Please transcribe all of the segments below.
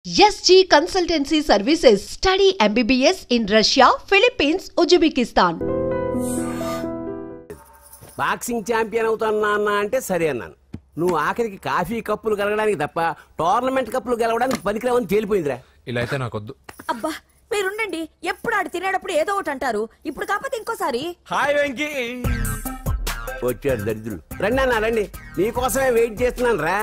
SG Consultancy Services. Study MBBS in Russia, Philippines, Uzbekistan. Boxing champion అవుతున్నా అన్న అంటే సరే అన్నాను. నువ్వు ఆఖరికి కాఫీ కప్పులు గెలవడానికి తప్ప టోర్నమెంట్ కప్పులు గెలవడానికి పనికిరావని తేలిపోయిందిరా. ఇలా అయితే నాకొద్దు. అబ్బా మీరుండండి, ఎప్పుడు ఆడు తినేటప్పుడు ఏదో ఒకటి అంటారు. ఇప్పుడు కాకపోతే ఇంకోసారి. హాయ్ వెంకీ. వచ్చాడు దరిద్రులు. రండి అన్న రండి, మీకోసమే వెయిట్ చేస్తున్నాను రా.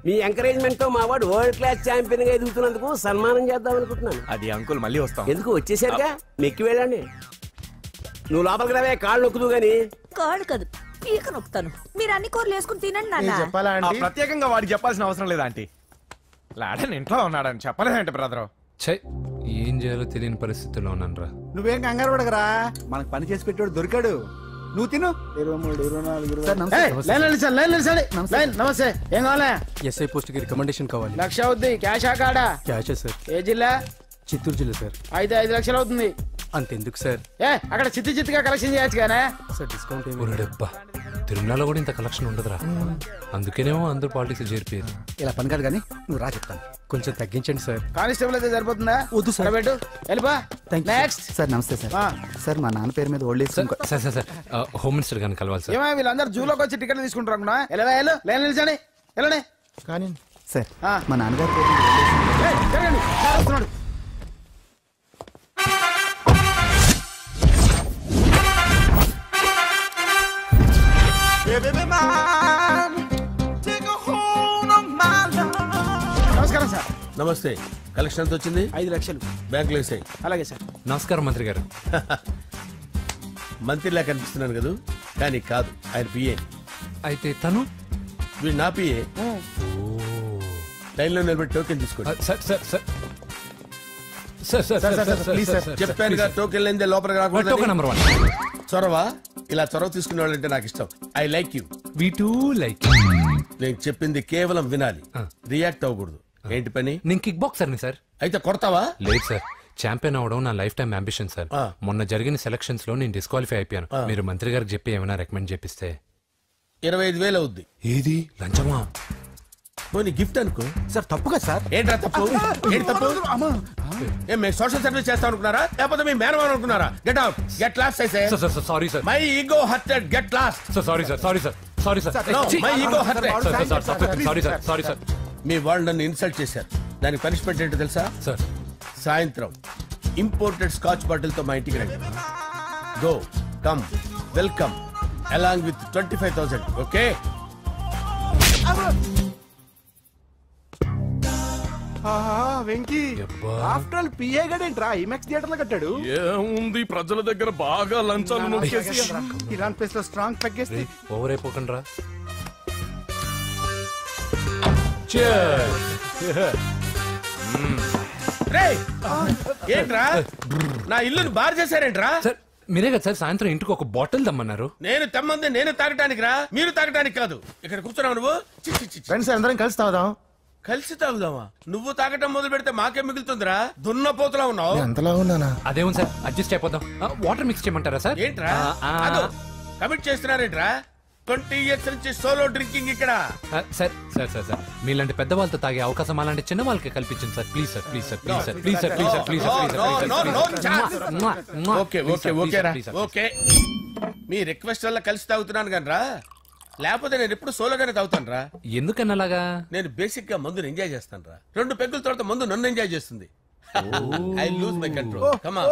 మీ ఎంకరేజ్మెంట్ తో మా వాడు వరల్డ్ క్లాస్ ఛాంపియన్ గా ఎదుగుతున్నందుకు సన్మానం చేద్దాం అనుకుంటున్నాను. అది అంకుల్ మళ్ళీ వస్తాం. ఎందుకు వచ్చేసరిగా మెక్కి వెళ్ళండి. నువ్వు లోపలికి రావే, కాళ్ళు నొక్కుదు గాని. కాళ్ళు కాదు, పీక నొక్కుతాను. మీరు అన్ని కూరలు వేసుకుని తినండి నాన్న. ప్రత్యేకంగా వాడికి చెప్పాల్సిన అవసరం లేదా ఆంటీ? లాడన్ ఇంట్లో ఉన్నాడని చెప్పలేదంటే బ్రదర్. ఛై, ఏం చేయాలో తెలియని పరిస్థితుల్లో ఉన్నాను రా. నువ్వేం కంగారు పడగరా, మనకు పని చేసి పెట్టాడు దొరికాడు. నువ్వు తిను. 23, 24, నమస్తే. ఏం కావాలా? ఎస్ఐ పోస్ట్ కి రికమెండేషన్ కావాలి. 1,00,000 అవుద్ది. క్యాష్ కాడా? Cash sir. ఏ జిల్లా? చిత్తూరు జిల్లా సార్. అయితే 5 లక్షలు అవుతుంది. అంతెందుకు సార్? అక్కడ చిత్తుగా కలెక్షన్ చేయొచ్చు కానీ సార్ డిస్కౌంట్ ఏమి? ఒరేడబ్బా, తిరుమలలో కూడా ఇంత కలెక్షన్ ఉండదురా. అందుకేనేమో అందరూ పాలిటిక్స్ చేరిపోయారు. ఇలా పని కాదు కానీ నువ్వు రా చెప్తాను. కొంచెం తగ్గించండి సార్. కానిస్టేబుల్ అయితే సరిపోతుందా? వద్దు సార్. పెట్టు వెళ్ళిపా. నెక్స్ట్ సార్ నమస్తే సార్. సార్ మా నాన్న పేరు మీద old age sir sir sir sir home minister గారిని కలవాలి సార్. ఏమో వీళ్ళందరూ జూలోకి వచ్చి టికెట్ తీసుకుంటారు అనుకున్నా. వెళ్ళవా లైన్ నిలిచండి. వెళ్ళండి కానీ సార్ మా నాన్నగారి పేరు మీద జరగండి. సార్ వస్తున్నాడు. నమస్కారం సార్. నమస్తే. కలెక్షన్ ఎంత వచ్చింది? 5 లక్షలు బ్యాంకులో వేసాయి. అలాగే సార్. నమస్కారం మంత్రి గారు. మంత్రిలా కనిపిస్తున్నాను కదా, కానీ కాదు, ఆయన పిఏ. అయితే తను వీడు నా పిఏ. లైన్లో నిలబెట్టి టోకెన్ తీసుకోండి. Sir sir sir sir sir sir please sir చెప్పానుగా, టోకెన్ లేనిదే లోపలికి టోకెన్ రాకూడదు. నెంబర్ 1. చొరవ, ఇలా చొరవ తీసుకునే వాళ్ళంటే నాకు ఇష్టం. I like you. We two like. నేను చెప్పింది కేవలం వినాలి, రియాక్ట్ అవ్వకూడదు. ఏంటి పని? నేను కిక్ బాక్సర్ని సార్. అయితే కొడతావా? లేదు సార్, ఛాంపియన్ అవడం నా లైఫ్ టైం అంబిషన్ సార్. మొన్న జరిగిన సెలక్షన్స్ లో నేను డిస్క్వాలిఫై అయిపోయాను. మీరు మంత్రి గారికి చెప్పి ఏమైనా రికమెండ్ చేపిస్తే. 25,000 అవుద్ది. ఏది లంచమా? పోనీ గిఫ్ట్ అనుకో. సార్ తప్పుగా సార్. ఏంట్రా తప్పు? ఏంటి తప్పు? ఏం మేము సోషల్ సర్వీస్ చేస్తాం అనుకున్నారా, లేకపోతే మీ మేనమాన్ అనుకున్నారా? Get out, get lost. Sorry sir, my ego hurted, get lost. Sorry sir, sorry sir, sorry sir, my ego hurted. Sorry sir, sorry sir. మీ వాళ్ళు నన్ను ఇన్సల్ట్ చేశారు. దానికి పనిష్మెంట్ ఏంటో తెలుసా? సార్ సాయంత్రం ఇంపోర్టెడ్ స్కాచ్ బాటిల్ తో మా ఇంటికి రండి. Go come welcome along with 25,000. Okay? Venky after all PA గడేంట్రా ఇమెక్స్ థియేటర్ లో కట్టాడు. ఏముంది, ప్రజల దగ్గర బాగా లంచాలు నొక్కేసి ఇరాన్ ప్లేస్ లో స్ట్రాంగ్ తగ్గేస్తే ఓవర్ అయిపోకండి రా. రేయ్, ఏంట్రా నా ఇల్లుని బార్ చేశారేంట్రా? సార్ మీరే కదా సార్ సాయంత్రం ఇంటికి ఒక బాటిల్ దమ్మన్నారు. నేను తెమ్మంది నేను తాగటానికి రా, మీరు తాగటానికి కాదు. ఇక్కడ కూర్చున్నావు నువ్వు. ఫ్రెండ్స్ అందరం కలిసి తాగుదాం. కలిసి తాగుదామా? నువ్వు తాగటం మొదలు పెడితే మాకే మిగులుతుందిరా. దున్నపోతులా ఉన్నావు. ఎంతలా ఉన్నానా? అదేమో సార్, అడ్జస్ట్ అయిపోదాం. వాటర్ మిక్స్ చేయమంటారా సార్? ఏంట్రా కమిట్ చేస్తున్నారేంట్రా? 20 years నుంచి సోలో డ్రింకింగ్ ఇక్కడ. సార్ సార్ సార్ సార్ మీలాంటి పెద్ద వాళ్ళతో తాగే అవకాశం అలాంటి చిన్న వాళ్ళకి కల్పించండి sir. Please sir, please sir, please sir, please sir, please sir, please sir. Okay okay ఓకేరా, ఓకే. మీ రిక్వెస్ట్ వల్ల కలిసి తాగుతున్నాను కానీ రా, లేకపోతే నేను ఎప్పుడు సోలోగానే తాగుతాను రా. ఎందుకన్నా అలాగా? నేను బేసిక్ గా మందుని ఎంజాయ్ చేస్తాను రా. 2 పెగ్గుల తర్వాత మందు నన్ను ఎంజాయ్ చేస్తుంది. I lose my control. Come on.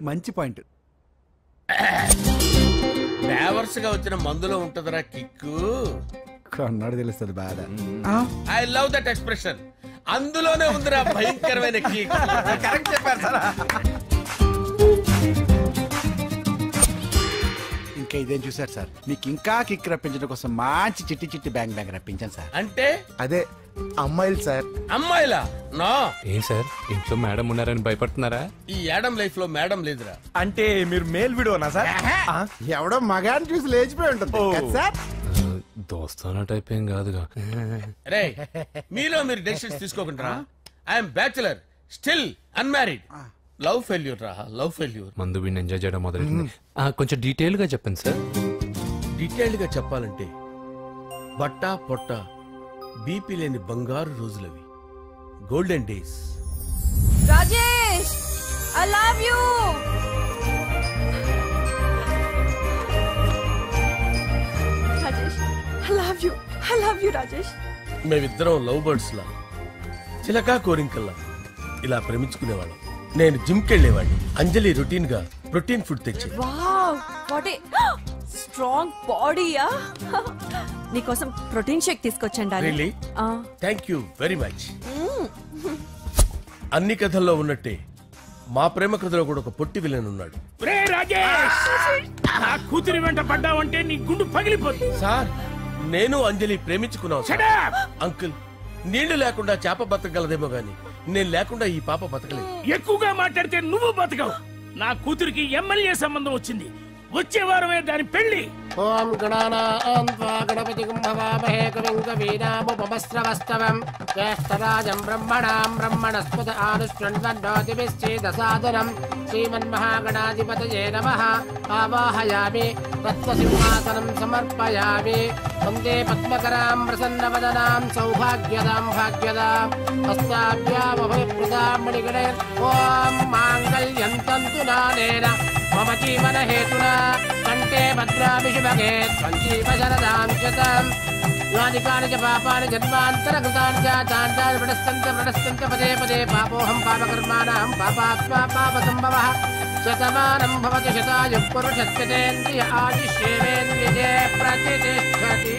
మంచి పాయింట్. ఫ్లేవర్స్ గా వచ్చిన మందులో ఉంటదరా కిక్కు. కన్నాడు తెలుస్తుంది బాధ. I love that expression. అందులోనే ఉందిరా భయంకరమైన కిక్. కరెక్ట్ చెప్పారు సార్. ఇంకా ఇదేం చూసారు సార్, మీకు ఇంకా కిక్ రప్పించడం కోసం మంచి చిట్టి చిట్టి బ్యాంగ్ రప్పించాను సార్. అంటే అదే అమ్మాయిలు సార్. అమ్మాయిలా? నా ఏం సార్ ఇంట్లో మేడం ఉన్నారని భయపడుతున్నారా? ఈ యాడమ్ లైఫ్ లో మేడం లేదురా. అంటే మీరు మేల్ వీడియోనా సార్? ఎవడో మగాన్ని చూసి లేచిపోయి ఉంటుంది కదా సార్. దోస్తానా టైప్ ఏం కాదుగా. రే, మీలో మీరు డెసిషన్స్ తీసుకోకుండా. I'm bachelor, still unmarried. Love failure రా, లవ్ ఫెయిల్యూర్. మందు వీడిని ఎంజాయ్ చేయడం మొదలైంది. కొంచెం డీటెయిల్ గా చెప్పండి సార్. డీటెయిల్డ్ గా చెప్పాలంటే బట్టా పొట్ట బీపీ లేని బంగారు రోజులవి. Golden days. Rajesh, I love you. Rajesh, I love you. I love you Rajesh. మేమిద్దరం లవ్ బర్డ్స్ లా, చిలకా కోరింకల్లా ఇలా ప్రేమించుకునేవాళ్ళం. నేను జిమ్కి వెళ్ళేవాడిని, అంజలి రొటీన్ గా ప్రోటీన్ ఫుడ్ తెచ్చి. వావ్, వాట్ ఏ స్ట్రాంగ్ బాడీయా. నీకోసం ప్రోటీన్ షేక్ తీసుకొచ్చండి. Really? Thank you very much. అన్ని కథల్లో ఉన్నట్టే మా ప్రేమ కథలో కూడా ఒక పొట్టి విలన్ ఉన్నాడు. కూతురి వెంట పడ్డావంటే నీ గుండు పగిలిపోతుంది. సార్, నేను అంజలి ప్రేమించుకున్నాను. అంకుల్, నీళ్లు లేకుండా చేప బతకగలదేమో గాని నేను లేకుండా ఈ పాప బతకలేదు. ఎక్కువగా మాట్లాడితే నువ్వు బతకవు. నా కూతురికి ఎమ్మెల్యే సంబంధం వచ్చింది. వచ్చే వారమే దాని పెళ్లి. ఓం గణానాం త్వా గణపతిం భవామహే కవిం కవీనాముపమస్రవస్తవం జ్యేష్ఠరాజం బ్రహ్మణాం బ్రహ్మణస్పద ఆనుష్ఠ్వన్నోతిభిశ్చేదసాదనం శ్రీమన్మహాగణాధిపతయే నమః. ఆవాహయామి తత్వసింహాసనం సమర్పయామి. వందే పద్మకరాం ప్రసన్నవదనాం సౌభాగ్యదాం భాగ్యదాం హస్తాభ్యామభయప్రదాం మణిగణైర్. ఓం మాంగళ్యం తంతు నానేన మమ జీవన హేతునా కంటే భద్రామి శుభగే సంజీవ శరదాం శతం. యాని కాని చ పాపాని జన్మాంతర కృతాని చాతాని ప్రణశ్యంత పదే పదే పాపోహం పాపకర్మాణం పాపాత్మా పాప సంభవః. శతమానం భవతి శతాయు పురుషస్యేంద్రియ ఆదిశ్యేంద్రియే ప్రతిష్ఠతి.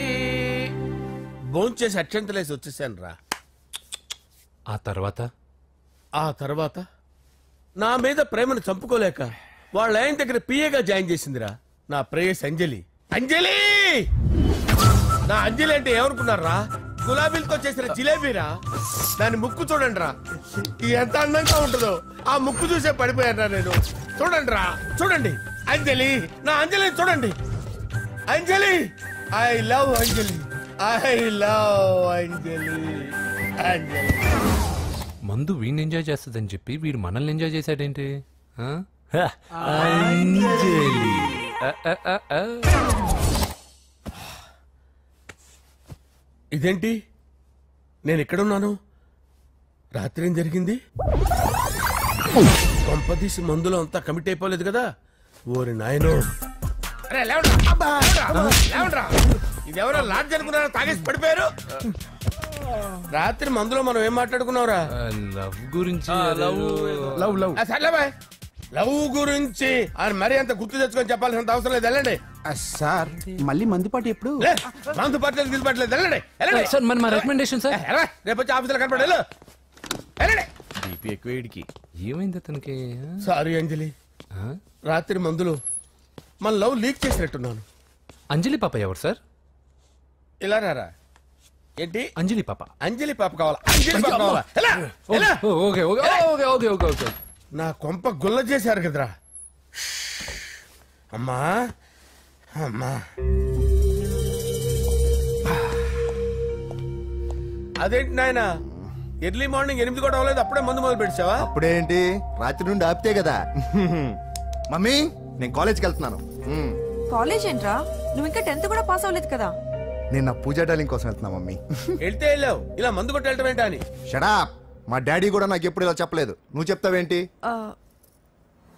భోంచేసి అక్షంతలేసి వచ్చేసాను రా. ఆ తర్వాత నా మీద ప్రేమను చంపుకోలేక వాళ్ళ ఆయన దగ్గర పిఏగా జాయిన్ చేసిందిరా నా ప్రేయస్ అంజలి. అంజలి, నా అంజలి అంటే ఏమనుకున్నారా? గులాబీలతో చేసిన జిలేబీరా. దాని ముక్కు చూడండి రా, ఎంత అందంగా ఉంటుందో. ఆ ముక్కు చూసే పడిపోయారా నేను. చూడండి రా, చూడండి అంజలి, నా అంజలిని చూడండి. Anjali, I love Anjali, I love Anjali. Anjali మందు వీడిని ఎంజాయ్ చేస్తుందని చెప్పి వీడు మనల్ని ఎంజాయ్ చేశాడేంటి? ఇదేంటి, నేను ఎక్కడున్నాను? రాత్రి ఏం జరిగింది? కొంపదీసి మందులో అంతా కమిట్ అయిపోలేదు కదా? ఓరి నాయనో, ఇదెవరో లాడ్జ్ అనుకున్నారా? తాగేసి పడిపోయారు. రాత్రి మందులో మనం ఏం మాట్లాడుకున్నావురా? లవ్ గురించి. లవ్ గురించి మరి అంత గుర్తు తెచ్చుకొని చెప్పాల్సినంత అవసరం లేదు. వెళ్ళండి సార్. మళ్ళీ మందుపాటి ఎప్పుడు? మందు పట్టలేదు, గిల్లు పట్టలేదు. వెళ్ళండి సార్. మరి మా రికమెండేషన్ సార్. రేపు వచ్చి ఆఫీసులో కనపడి వెళ్ళండి. ఎక్కువేడికి ఏమైంది అతనికి? సారీ అంజలి, రాత్రి మందులో మన లవ్ లీక్ చేసినట్టున్నాను. అంజలి పాప ఎవరు సార్? ఇలా రారా. ఏంటి అంజలి పాప? అంజలి పాప కావాలా? అంజలి పాప కావాలా? Okay okay okay okay okay okay. నా కొంప గుల్ల చేశారు కదరా. అమ్మా అమ్మా, అదేంటి నాయన, ఎర్లీ మార్నింగ్ 8 కూడా అవ్వలేదు, అప్పుడే మందు మొదలు పెడిచావా? అప్పుడేంటి, రాత్రి నుండి ఆపితే కదా. మమ్మీ, నేను కాలేజ్కి వెళ్తున్నాను. కాలేజ్ ఏంట్రా? నువ్వు ఇంకా 10th కూడా పాస్ అవ్వలేదు కదా. నేను నా పూజా డాలింగ్ కోసం వెళ్తున్నా మమ్మీ. వెళ్తే వెళ్ళావు, ఇలా మందు కొట్టి వెళ్ళటం ఏంటా అని. షడాప్. మా డాడీ కూడా నాకు ఎప్పుడు ఇలా చెప్పలేదు. నువ్వు చెప్తావేంటి?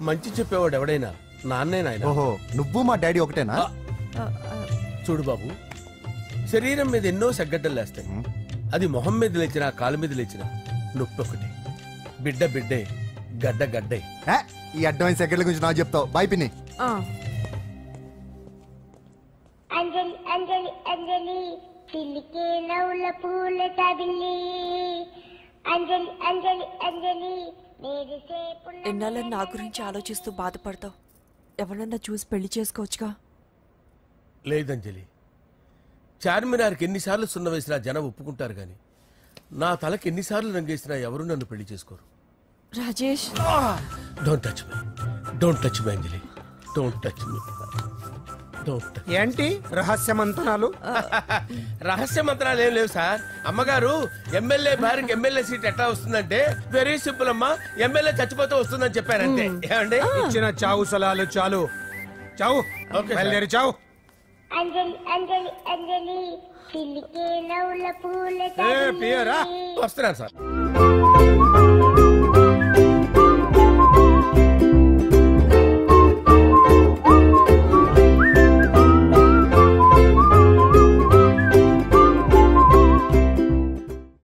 మంచి చెప్పేవాడు ఎవడైనా నాన్నే నాయన. ఓహో, నువ్వు మా డాడీ ఒకటేనా? చూడు బాబు, శరీరం మీద ఎన్నో సగ్గడ్డలు లేస్తాయి. అది మొహం మీద లేచినా కాలు మీద లేచినా నొప్పి ఒకటి. బిడ్డ బిడ్డే, గడ్డ గడ్డే. ఈ అడ్వాన్స్ సెకండ్ల గురించి నాకు చెప్తావు. బాయ్ పిన్ని. అంజలి అంజలి అంజలి పిల్లికే నవ్వుల పూల తబిల్లి. అంజలి అంజలి అంజలి ఎన్నాళ్ళ నా గురించి ఆలోచిస్తూ బాధపడతావు. ఎవరన్నా చూసి పెళ్లి చేసుకోవచ్చుగా. లేదంజలి, చార్మినార్కి ఎన్నిసార్లు సున్న వేసినా జనం ఒప్పుకుంటారు గాని నా తలకి ఎన్నిసార్లు రంగేసినా ఎవరు నన్ను పెళ్లి చేసుకోరు. Rajesh, don't touch me, don't touch me Anjali, don't touch me. ఏంటి రహస్య మంత్రాలు? రహస్య మంత్రాలు ఏం లేవు సార్. అమ్మగారు ఎమ్మెల్యే భార్యకి ఎమ్మెల్యే సీట్ ఎట్లా వస్తుందంటే వెరీ సింపుల్ అమ్మా, ఎమ్మెల్యే చచ్చిపోతే వస్తుందని చెప్పారంటే. ఏమండి, ఇచ్చిన చావు సలాలు చాలు. చావు, బయలుదేరి చావు. అంజలి అంజలి అంజలి పిల్లికే నవ్వుల పూల తబిల్లి. వస్తున్నాను సార్.